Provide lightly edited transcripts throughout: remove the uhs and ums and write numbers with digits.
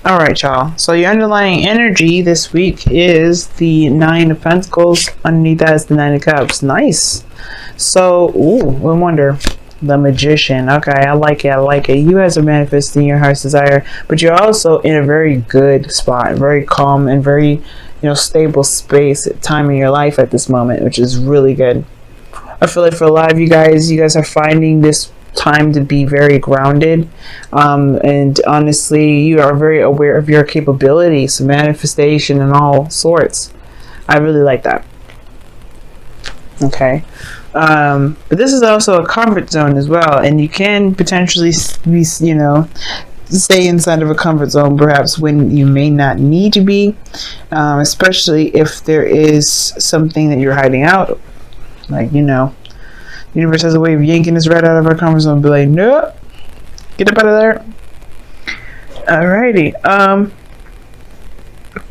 All right, y'all. So your underlying energy this week is the Nine of Pentacles. Underneath that is the Nine of Cups. Nice. So, I wonder. The Magician. Okay, I like it. I like it. You guys are manifesting your heart's desire, but you're also in a very good spot, very calm and very, stable space, time in your life at this moment, which is really good. I feel like for a lot of you guys are finding this time to be very grounded, and honestly, you are very aware of your capabilities, manifestation, and all sorts. I really like that. Okay. But this is also a comfort zone as well, and you can potentially be, stay inside of a comfort zone perhaps when you may not need to be, especially if there is something that you're hiding out. Like, the universe has a way of yanking us right out of our comfort zone and be like, nope, get up out of there. Alrighty.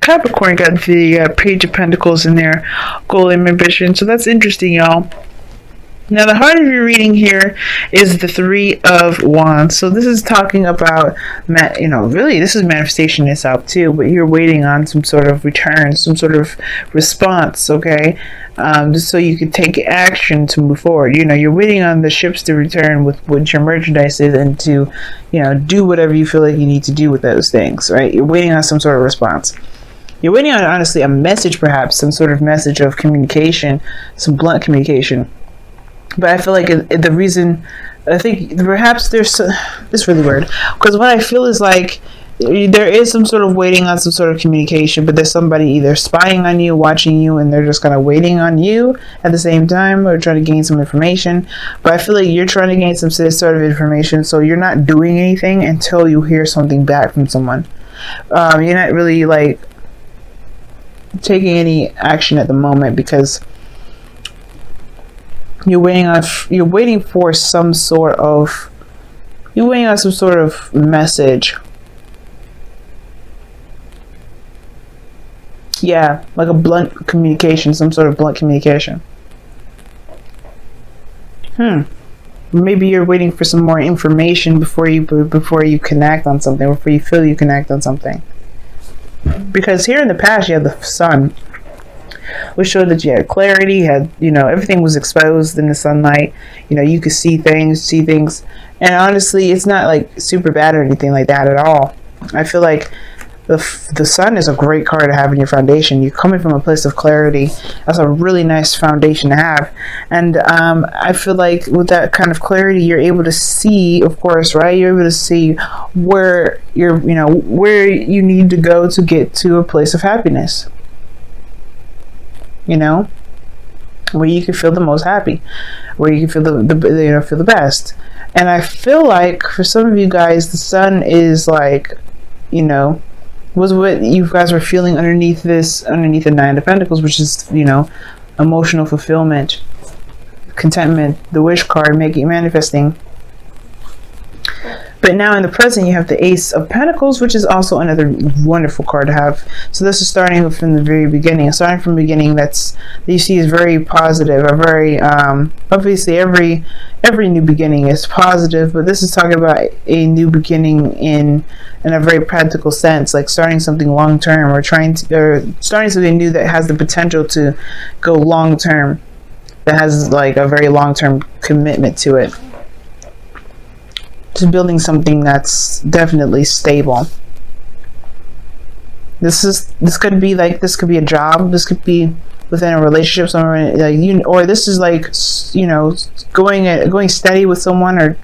Capricorn got the Page of Pentacles in their goal and ambition, so that's interesting, y'all. Now, the heart of your reading here is the Three of Wands. So this is talking about, really, this is manifestation itself too, but you're waiting on some sort of return, some sort of response, okay? Just so you can take action to move forward. You're waiting on the ships to return with what your merchandise is and to, do whatever you feel like you need to do with those things, right? You're waiting on some sort of response. You're waiting on, honestly, a message perhaps, some sort of message of communication, some blunt communication. But I feel like the reason, I think perhaps it's really weird, because what I feel is like there is some sort of waiting on some sort of communication, but there's somebody either spying on you, watching you, and they're just kind of waiting on you at the same time, or trying to gain some information. But I feel like you're trying to gain some sort of information, so you're not doing anything until you hear something back from someone. You're not really like taking any action at the moment because you're waiting for some sort of message. Yeah, like a blunt communication, some sort of blunt communication. Maybe you're waiting for some more information before you connect on something, before you feel you connect on something. Because here in the past you have the Sun, which showed that you had clarity, everything was exposed in the sunlight. You could see things, and honestly, it's not like super bad or anything like that at all. I feel like the Sun is a great card to have in your foundation. You're coming from a place of clarity. That's a really nice foundation to have, and I feel like with that kind of clarity, you're able to see, of course, right? You're able to see where where you need to go to get to a place of happiness. Where you can feel the most happy, where you can feel feel the best. And I feel like for some of you guys, the Sun is like, was what you guys were feeling underneath the Nine of Pentacles, which is, emotional fulfillment, contentment, the wish card, manifesting. But now in the present, you have the Ace of Pentacles, which is also another wonderful card to have. So this is starting from the very beginning. Starting from the beginning, that you see is very positive. A very obviously every new beginning is positive, but this is talking about a new beginning in a very practical sense, like starting something long term, or starting something new that has the potential to go long term, that has like a very long term commitment to it. To building something that's definitely stable. This could be a job. This could be within a relationship somewhere, or this is like going steady with someone, or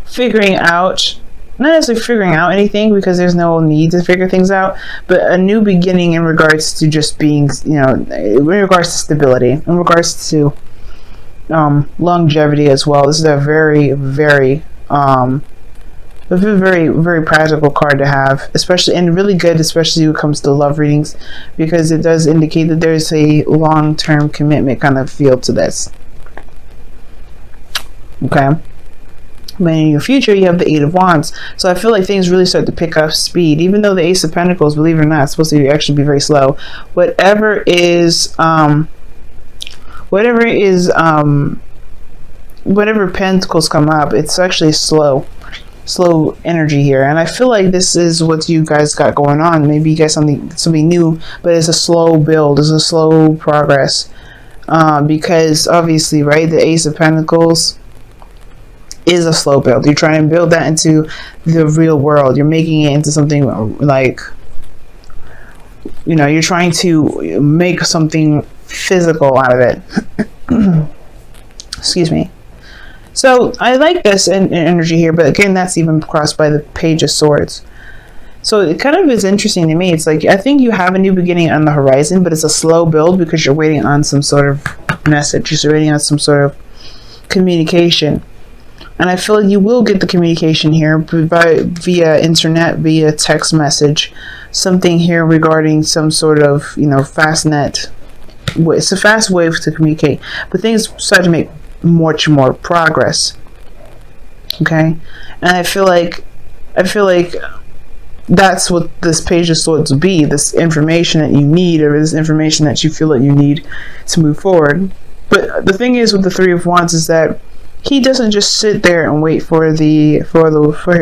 figuring out, not necessarily figuring out anything because there's no need to figure things out, but a new beginning in regards to just being, in regards to stability, in regards to longevity as well. This is a very, very practical card to have, especially, and really good, especially when it comes to love readings, because it does indicate that there's a long-term commitment kind of feel to this. Okay. But in your future, you have the Eight of Wands. So I feel like things really start to pick up speed, even though the Ace of Pentacles, believe it or not, is supposed to actually be very slow. Whatever pentacles come up, it's actually slow. slow energy here. And I feel like this is what you guys got going on. Maybe you got something new, but it's a slow build, it's a slow progress. Because obviously, right, the Ace of Pentacles is a slow build. You're trying to build that into the real world. You're making it into something like, you know, you're trying to make something physical out of it. Excuse me. So I like this energy here, but again, that's even crossed by the Page of Swords. So it kind of is interesting to me. It's like, I think you have a new beginning on the horizon, but it's a slow build because you're waiting on some sort of message. You're waiting on some sort of communication. And I feel like you will get the communication here via internet, via text message, something here regarding some sort of, you know, fast net. It's a fast way to communicate, but things start to make much more progress. Okay, and I feel like that's what this Page of Swords will be. This information that you need, or this information that you feel that you need to move forward. But the thing is with the Three of Wands is that he doesn't just sit there and wait for his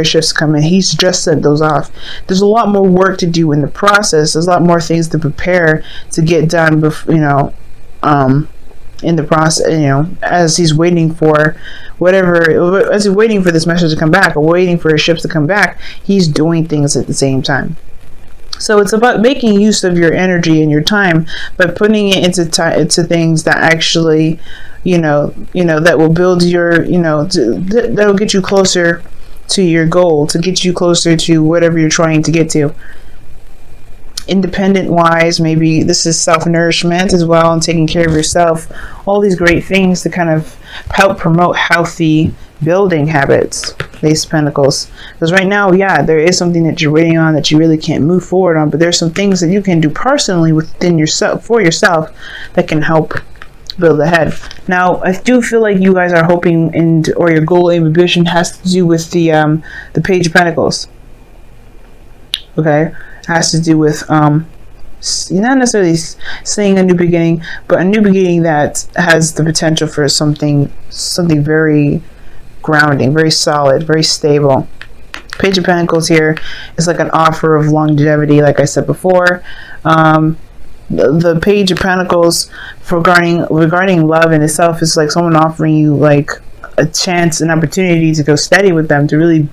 shifts to come in. He's just sent those off. There's a lot more work to do in the process. There's a lot more things to prepare to get done before, you know, in the process, you know, as he's waiting for as he's waiting for this message to come back, or waiting for his ships to come back, he's doing things at the same time. So it's about making use of your energy and your time, but putting it into things that actually, you know, that will build your, you know, that will get you closer to your goal, to get you closer to whatever you're trying to get to. Independent wise, maybe this is self-nourishment as well, and taking care of yourself. All these great things to kind of help promote healthy building habits. Ace of Pentacles. Because right now, yeah, there is something that you're waiting on that you really can't move forward on, but there's some things that you can do personally within yourself, for yourself, that can help build ahead. Now, I do feel like you guys are hoping, or your goal and ambition has to do with the Page of Pentacles. Okay, has to do with not necessarily saying a new beginning, but a new beginning that has the potential for something very grounding, very solid, very stable. Page of Pentacles here is like an offer of longevity, like I said before. The Page of Pentacles regarding love in itself is like someone offering you like a chance, an opportunity to go steady with them, to really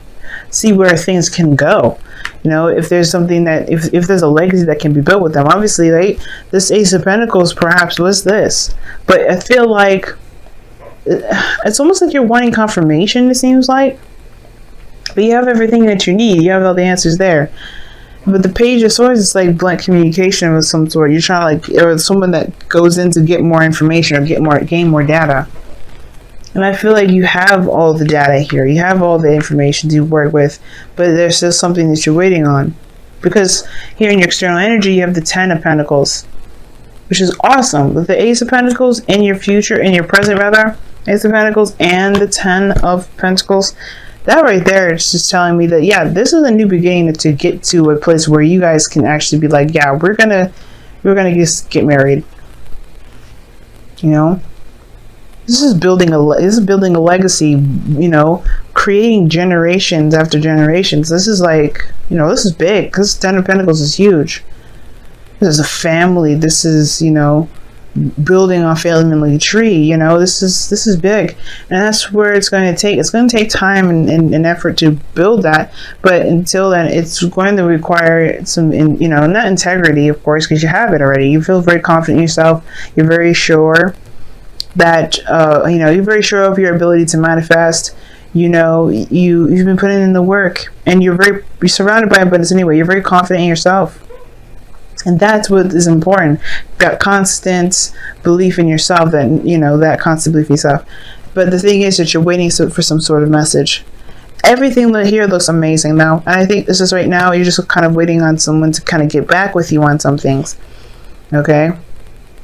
see where things can go. You know, if there's something that, if there's a legacy that can be built with them. Obviously, right, this Ace of Pentacles perhaps was this, but I feel like it's almost like you're wanting confirmation, it seems like. But you have everything that you need. You have all the answers there. But the Page of Swords is like blunt communication of some sort. You're trying to, like, or someone that goes in to get more information or gain more data. And I feel like you have all the data here. You have all the information to work with, but there's still something that you're waiting on. Because here in your external energy, you have the Ten of Pentacles, which is awesome. With the Ace of Pentacles in your future, in your present rather, Ace of Pentacles and the Ten of Pentacles, that right there is just telling me that, yeah, this is a new beginning to get to a place where you guys can actually be like, yeah, we're gonna just get married. You know, this is building a legacy. You know, creating generations after generations. This is like, you know, this is big. This Ten of Pentacles is huge. This is a family. This is, you know, building a family tree. You know, this is big, and that's where it's going to take. It's going to take time and effort to build that. But until then, it's going to require some, you know, not integrity, of course, because you have it already. You feel very confident in yourself. You're very sure that you know, you're very sure of your ability to manifest. You know, you've been putting in the work, and you're surrounded by abundance anyway. You're very confident in yourself. And that's what is important. That constant belief in yourself, that, you know, that constant belief in yourself. But the thing is that you're waiting for some sort of message. Everything here looks amazing now. And I think this is right now, you're just kind of waiting on someone to kind of get back with you on some things. Okay?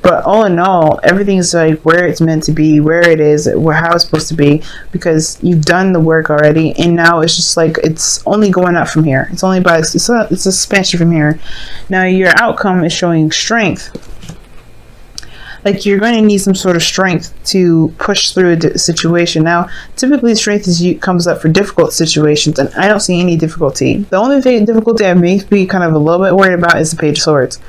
But all in all, everything's like where it's meant to be, where it is, how it's supposed to be, because you've done the work already, and now it's just like it's only going up from here. It's only it's expansion from here. Now your outcome is showing strength. like you're going to need some sort of strength to push through a situation. Now, typically strength comes up for difficult situations, and I don't see any difficulty. The only difficulty I may be kind of a little bit worried about is the Page of Swords.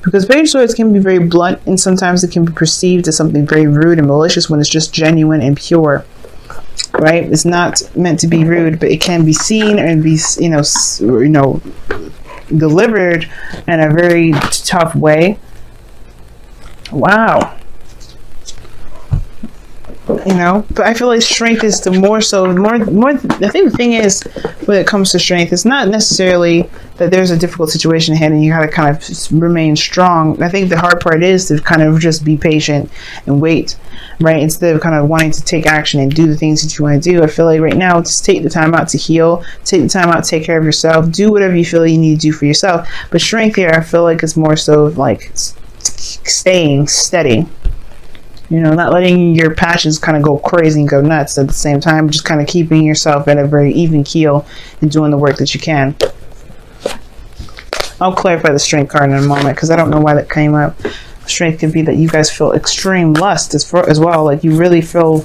Because Page of Swords can be very blunt, and sometimes it can be perceived as something very rude and malicious when it's just genuine and pure. Right? It's not meant to be rude, but it can be seen and be, delivered in a very tough way. Wow. But I feel like strength is the more. I think the thing is, when it comes to strength, it's not necessarily that there's a difficult situation ahead and you gotta kind of remain strong. I think the hard part is to kind of just be patient and wait, right? Instead of kind of wanting to take action and do the things that you want to do. I feel like right now, just take the time out to heal, take the time out to take care of yourself, do whatever you feel you need to do for yourself. But strength here, I feel like it's more so like staying steady. Not letting your passions kind of go crazy and go nuts at the same time, just kind of keeping yourself at a very even keel and doing the work that you can. I'll clarify the strength card in a moment because I don't know why that came up. Strength could be that you guys feel extreme lust as well, like you really feel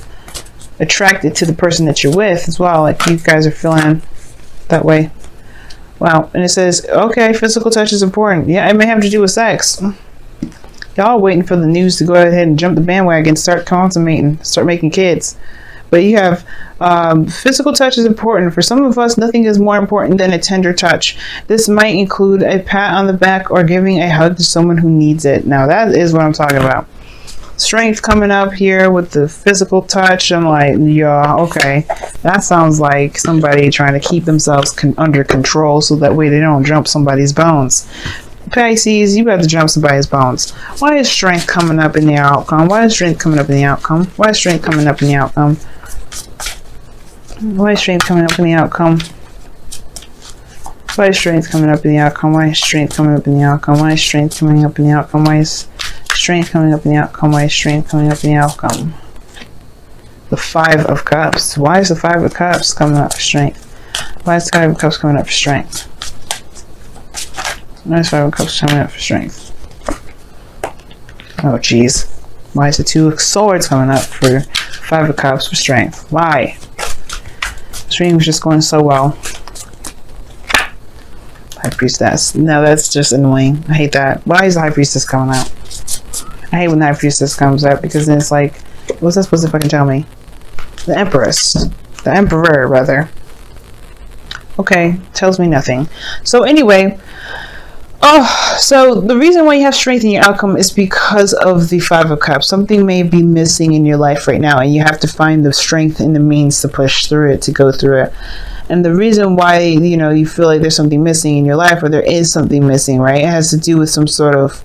attracted to the person that you're with as well, like you guys are feeling that way. Wow. And it says, okay, physical touch is important. Yeah, it may have to do with sex. Y'all waiting for the news to go ahead and jump the bandwagon, start consummating, start making kids. But you have physical touch is important. For some of us, nothing is more important than a tender touch. This might include a pat on the back or giving a hug to someone who needs it. Now, that is what I'm talking about. Strength coming up here with the physical touch. I'm like, yeah, okay. That sounds like somebody trying to keep themselves under control so that way they don't jump somebody's bones. Pisces, you better jump somebody's bones. Why is strength coming up in the outcome? Why is strength coming up in the outcome? Why is strength coming up in the outcome? Why is strength coming up in the outcome? Why is strength coming up in the outcome? Why is strength coming up in the outcome? Why is strength coming up in the outcome? Why is strength coming up in the outcome? Why is strength coming up in the outcome? The Five of Cups. Why is the Five of Cups coming up for strength? Why is the Five of Cups coming up for strength? Why is Five of Cups coming up for strength? Oh, jeez. Why is the Two of Swords coming up for Five of Cups for strength? Why? This reading was just going so well. High Priestess. No, that's just annoying. I hate that. Why is the High Priestess coming out? I hate when the High Priestess comes out because then it's like, what's that supposed to fucking tell me? The Empress. The Emperor, rather. Okay, tells me nothing. So anyway, so the reason why you have strength in your outcome is because of the Five of Cups. Something may be missing in your life right now, and you have to find the strength and the means to push through it, to go through it. And the reason why, you feel like there's something missing in your life, or there is something missing, right? It has to do with some sort of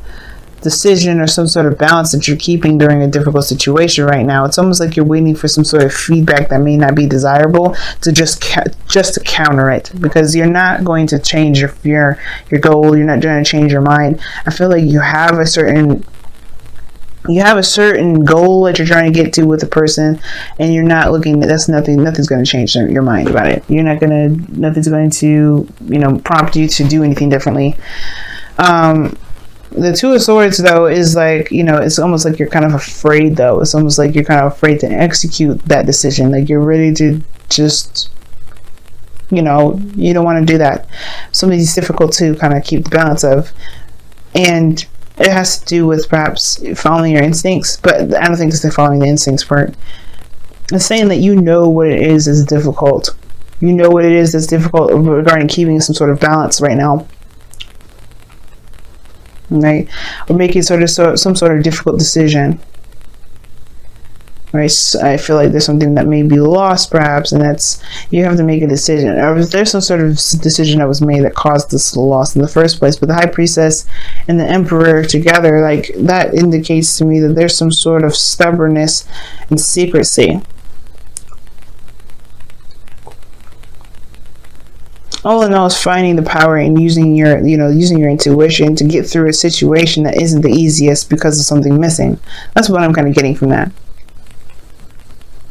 decision or some sort of balance that you're keeping during a difficult situation right now. It's almost like you're waiting for some sort of feedback that may not be desirable to just to counter it, because you're not going to change your goal. You're not going to change your mind. I feel like you have a certain goal that you're trying to get to with a person, and you're not looking. Nothing's going to change your mind about it. Nothing's going to prompt you to do anything differently. The Two of Swords, though, is like, it's almost like you're kind of afraid, though. It's almost like you're kind of afraid to execute that decision. Like you're ready to just, you don't want to do that. Something's difficult to kind of keep the balance of. And it has to do with perhaps following your instincts, but I don't think it's the following the instincts part. It's saying that what it is that's difficult. You know what it is that's difficult regarding keeping some sort of balance right now. Right, or making some sort of difficult decision, right? So I feel like there's something that may be lost, perhaps, and that's you have to make a decision, or if there's some sort of decision that was made that caused this loss in the first place. But the High Priestess and the Emperor together, like that indicates to me that there's some sort of stubbornness and secrecy. All in all, is finding the power and using your intuition to get through a situation that isn't the easiest because of something missing. That's what I'm kind of getting from that.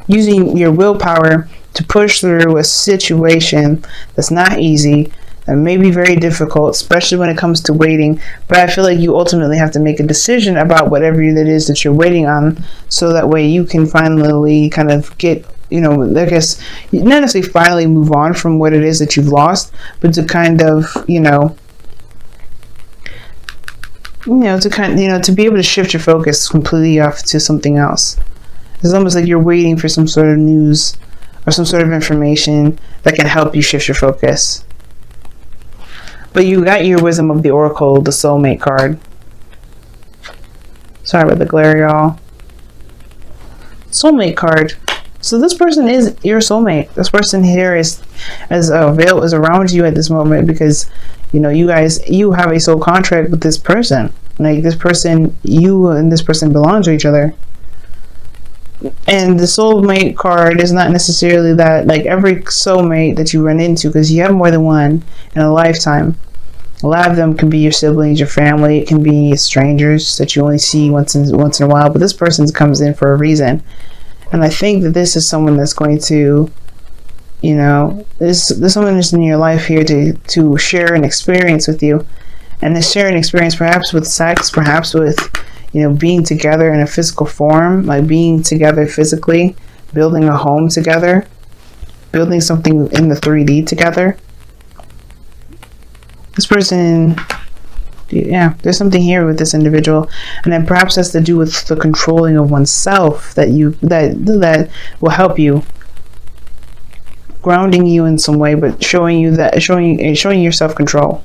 Using your willpower to push through a situation that's not easy, It may be very difficult, especially when it comes to waiting, but I feel like you ultimately have to make a decision about whatever it is that you're waiting on, so that way you can finally kind of get, I guess, not necessarily finally move on from what it is that you've lost, but to kind of, to be able to shift your focus completely off to something else. It's almost like you're waiting for some sort of news or some sort of information that can help you shift your focus. But you got your Wisdom of the Oracle, the Soulmate card. Sorry about the glare, y'all. Soulmate card. So this person is your soulmate. This person here is, as a veil is around you at this moment, because you have a soul contract with this person. Like, this person, you and this person belong to each other. And the soulmate card is not necessarily that, like, every soulmate that you run into, because you have more than one in a lifetime. A lot of them can be your siblings, your family. It can be strangers that you only see once in a while. But this person comes in for a reason. And I think that this is someone that's going to, there's someone that's in your life here to share an experience with you. And to share an experience perhaps with sex, perhaps with, being together in a physical form, like being together physically, building a home together, building something in the 3D together. This person, there's something here with this individual, and then perhaps has to do with the controlling of oneself that will help you, grounding you in some way, but showing you your self-control.